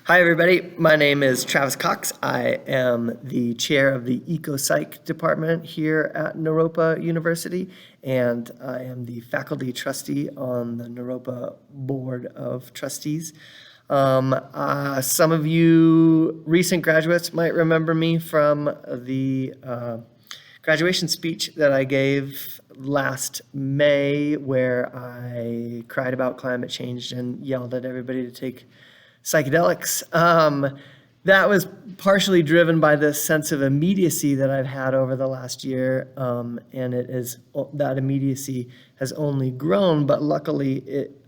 Hi, everybody. My name is Travis Cox. I am the chair of the Ecopsych department here at Naropa University, and I am the faculty trustee on the Naropa Board of Trustees. Some of you recent graduates might remember me from the graduation speech that I gave last May, where I cried about climate change and yelled at everybody to take psychedelics. That was partially driven by this sense of immediacy that I've had over the last year, and that immediacy has only grown, but luckily it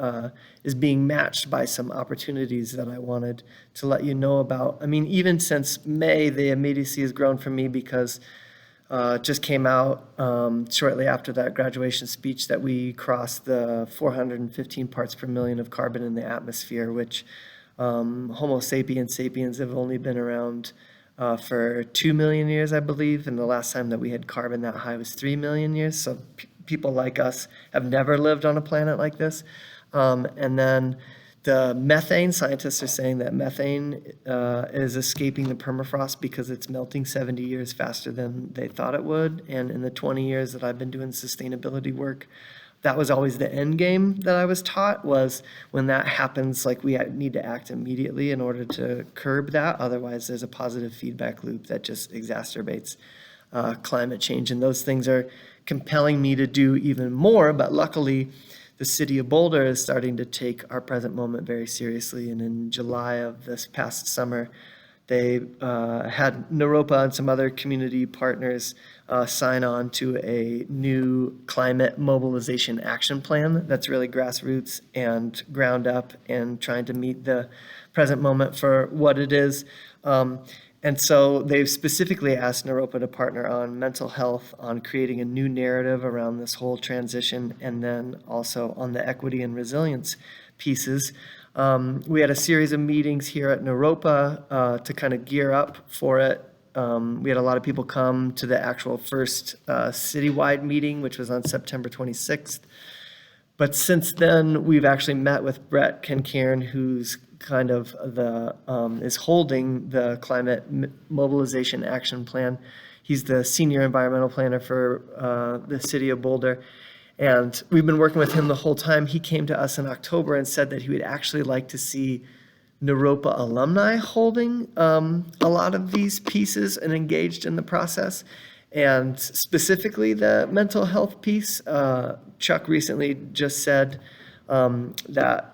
is being matched by some opportunities that I wanted to let you know about. I mean, even since May, the immediacy has grown for me because it just came out shortly after that graduation speech that we crossed the 415 parts per million of carbon in the atmosphere, which Homo sapiens have only been around for 2 million years, I believe, and the last time that we had carbon that high was 3 million years. So people like us have never lived on a planet like this. And then the methane, scientists are saying that methane is escaping the permafrost because it's melting 70 years faster than they thought it would. And in the 20 years that I've been doing sustainability work, that was always the end game that I was taught, was when that happens, like, we need to act immediately in order to curb that. Otherwise, there's a positive feedback loop that just exacerbates climate change. And those things are compelling me to do even more. But luckily, the city of Boulder is starting to take our present moment very seriously. And in July of this past summer, they had Naropa and some other community partners sign on to a new climate mobilization action plan that's really grassroots and ground up and trying to meet the present moment for what it is. And so they've specifically asked Naropa to partner on mental health, on creating a new narrative around this whole transition, and then also on the equity and resilience pieces. We had a series of meetings here at Naropa to kind of gear up for it. We had a lot of people come to the actual first citywide meeting, which was on September 26th. But since then, we've actually met with Brett Kencairn, who's kind of is holding the climate mobilization action plan. He's the senior environmental planner for the city of Boulder. And we've been working with him the whole time. He came to us in October and said that he would actually like to see Naropa alumni holding a lot of these pieces and engaged in the process. And specifically the mental health piece, Chuck recently just said that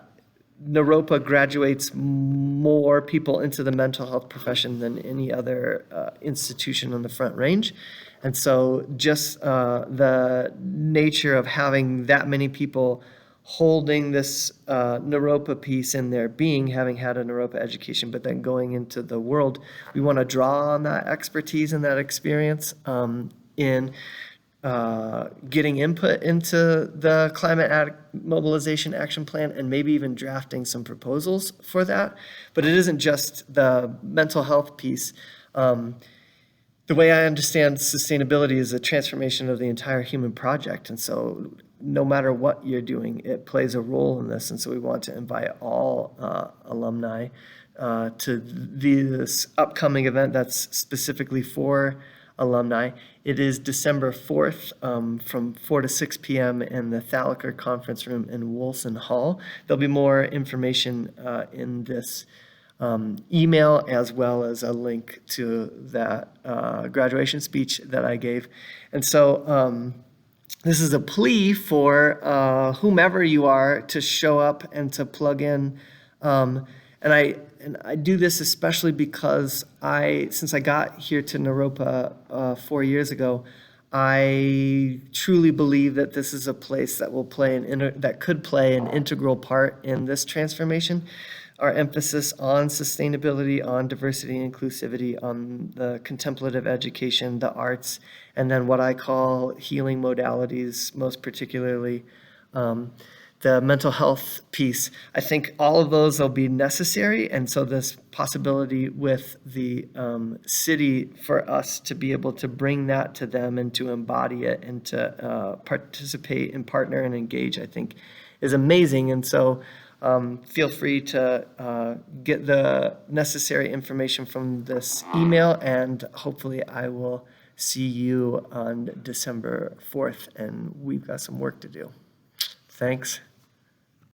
Naropa graduates more people into the mental health profession than any other institution on the Front Range. And so just the nature of having that many people holding this Naropa piece in their being, having had a Naropa education, but then going into the world, we want to draw on that expertise and that experience in getting input into the climate mobilization action plan and maybe even drafting some proposals for that. But it isn't just the mental health piece. The way I understand sustainability is a transformation of the entire human project. And so no matter what you're doing, it plays a role in this. And so we want to invite all alumni to this upcoming event that's specifically for alumni. It is December 4th from 4 to 6 p.m. in the Thalacker Conference Room in Wolson Hall. There'll be more information in this email, as well as a link to that graduation speech that I gave. And so this is a plea for whomever you are to show up and to plug in. And I do this especially because since I got here to Naropa 4 years ago, I truly believe that this is a place that will that could play an integral part in this transformation. Our emphasis on sustainability, on diversity and inclusivity, on the contemplative education, the arts, and then what I call healing modalities, most particularly the mental health piece. I think all of those will be necessary, and so this possibility with the city for us to be able to bring that to them and to embody it and to participate and partner and engage, I think, is amazing. And so Feel free to get the necessary information from this email, and hopefully I will see you on December 4th, and we've got some work to do. Thanks.